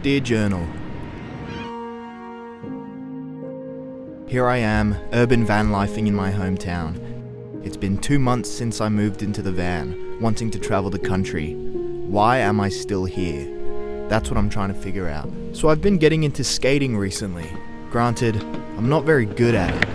Dear Journal, here I am, urban van lifing in my hometown. It's been 2 months since I moved into the van, wanting to travel the country. Why am I still here? That's what I'm trying to figure out. So I've been getting into skating recently. Granted, I'm not very good at it.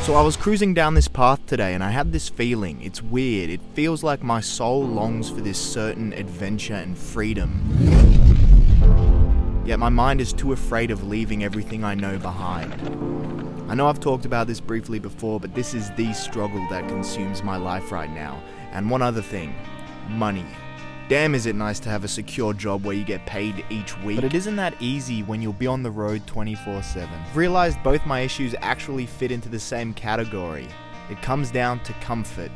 So I was cruising down this path today and I had this feeling. It's weird. It feels like my soul longs for this certain adventure and freedom. Yet my mind is too afraid of leaving everything I know behind. I know I've talked about this briefly before, but this is the struggle that consumes my life right now. And one other thing, money. Damn, is it nice to have a secure job where you get paid each week. But it isn't that easy when you'll be on the road 24/7. I've realized both my issues actually fit into the same category. It comes down to comfort.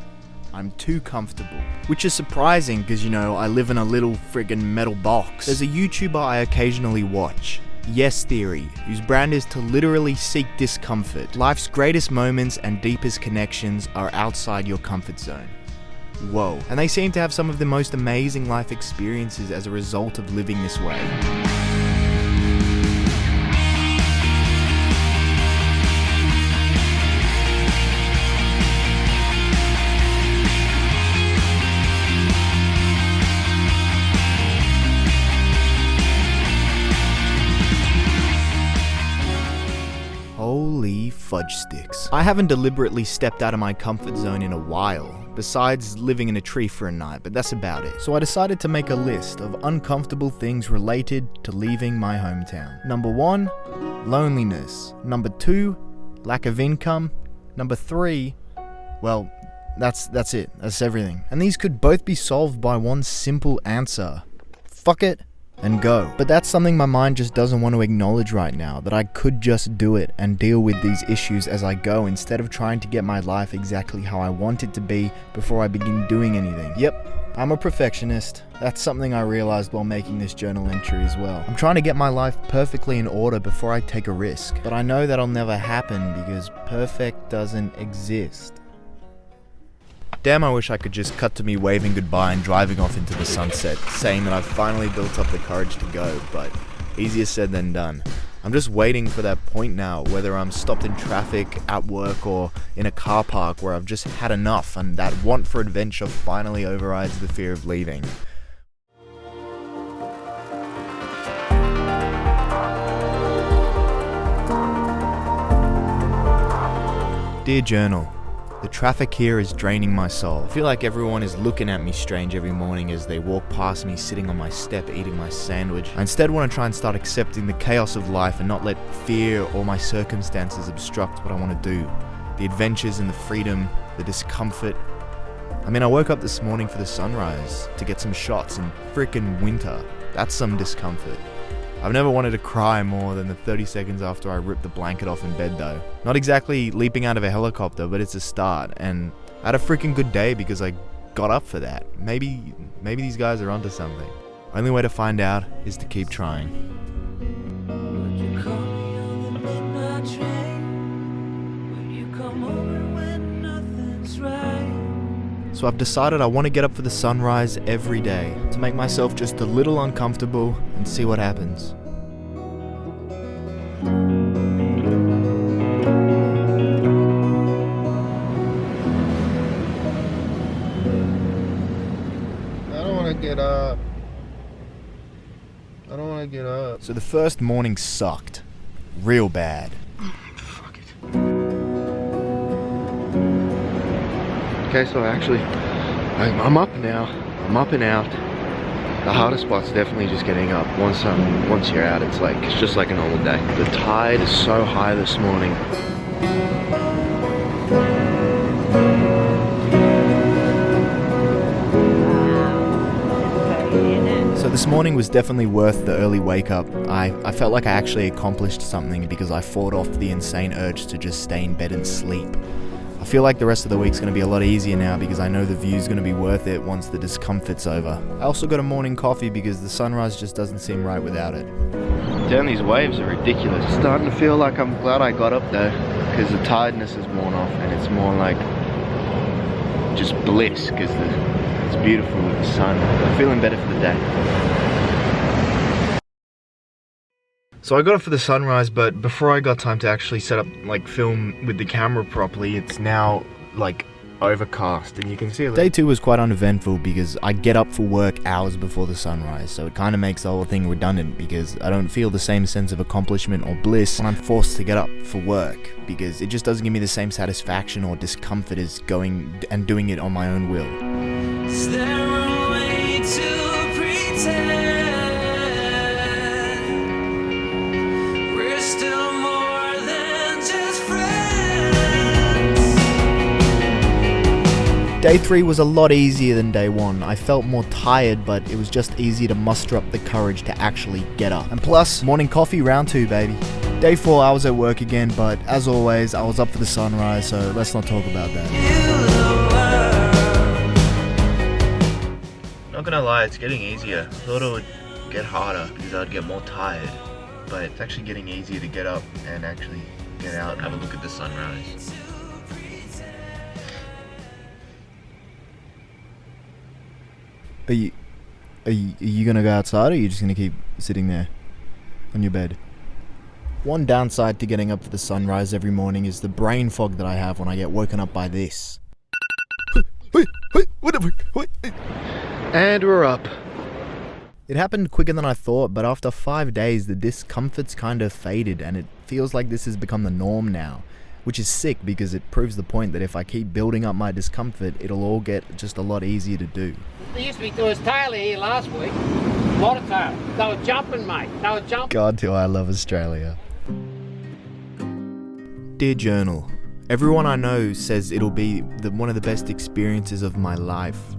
I'm too comfortable. Which is surprising because, I live in a little friggin' metal box. There's a YouTuber I occasionally watch, Yes Theory, whose brand is to literally seek discomfort. Life's greatest moments and deepest connections are outside your comfort zone. Whoa. And they seem to have some of the most amazing life experiences as a result of living this way. Holy fudge sticks. I haven't deliberately stepped out of my comfort zone in a while, besides living in a tree for a night, but that's about it. So I decided to make a list of uncomfortable things related to leaving my hometown. Number 1, loneliness. Number 2, lack of income. Number 3, well, that's it. That's everything. And these could both be solved by one simple answer. Fuck it and go. But that's something my mind just doesn't want to acknowledge right now, that I could just do it and deal with these issues as I go instead of trying to get my life exactly how I want it to be before I begin doing anything. Yep, I'm a perfectionist. That's something I realized while making this journal entry as well. I'm trying to get my life perfectly in order before I take a risk, but I know that'll never happen because perfect doesn't exist. Damn, I wish I could just cut to me waving goodbye and driving off into the sunset, saying that I've finally built up the courage to go, but easier said than done. I'm just waiting for that point now, whether I'm stopped in traffic, at work, or in a car park where I've just had enough and that want for adventure finally overrides the fear of leaving. Dear Journal, the traffic here is draining my soul. I feel like everyone is looking at me strange every morning as they walk past me sitting on my step eating my sandwich. I instead want to try and start accepting the chaos of life and not let fear or my circumstances obstruct what I want to do. The adventures and the freedom, the discomfort. I woke up this morning for the sunrise to get some shots in frickin' winter. That's some discomfort. I've never wanted to cry more than the 30 seconds after I ripped the blanket off in bed though. Not exactly leaping out of a helicopter, but it's a start, and I had a freaking good day because I got up for that. Maybe these guys are onto something. Only way to find out is to keep trying. Would you call me on the midnight train? Will you come over when nothing's right? So I've decided I want to get up for the sunrise every day, to make myself just a little uncomfortable and see what happens. I don't want to get up. I don't want to get up. So the first morning sucked. Real bad. Fuck it. Okay, so I'm up now. I'm up and out. The hardest part's definitely just getting up. Once you're out, it's just like a normal day. The tide is so high this morning. So this morning was definitely worth the early wake up. I felt like I actually accomplished something because I fought off the insane urge to just stay in bed and sleep. I feel like the rest of the week's going to be a lot easier now because I know the view's going to be worth it once the discomfort's over. I also got a morning coffee because the sunrise just doesn't seem right without it. Damn, these waves are ridiculous. Starting to feel like I'm glad I got up though, because the tiredness is worn off and it's more like just bliss because it's beautiful with the sun. I'm feeling better for the day. So I got up for the sunrise, but before I got time to actually set up, like, film with the camera properly, it's now, like, overcast, and you can see... Day 2 was quite uneventful because I get up for work hours before the sunrise, so it kind of makes the whole thing redundant because I don't feel the same sense of accomplishment or bliss when I'm forced to get up for work, because it just doesn't give me the same satisfaction or discomfort as going and doing it on my own will. Is there a way to pretend we're still more than just friends? Day 3 was a lot easier than day 1. I felt more tired, but it was just easier to muster up the courage to actually get up. And plus, morning coffee round 2, baby. Day 4, I was at work again, but as always, I was up for the sunrise, so let's not talk about that. Not gonna lie, it's getting easier. I thought it would get harder because I'd get more tired, but it's actually getting easier to get up and actually get out and have a look at the sunrise. Are you gonna go outside, or are you just gonna keep sitting there on your bed? One downside to getting up for the sunrise every morning is the brain fog that I have when I get woken up by this. And we're up. It happened quicker than I thought, but after 5 days, the discomfort's kind of faded, and it feels like this has become the norm now, which is sick because it proves the point that if I keep building up my discomfort, it'll all get just a lot easier to do. There was Taylor here last week. A lot of Taylor. They were jumping, mate. They were jumping. God, do I love Australia. Dear Journal, everyone I know says it'll be one of the best experiences of my life.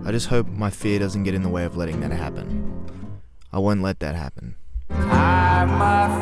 I just hope my fear doesn't get in the way of letting that happen. I won't let that happen. Hide my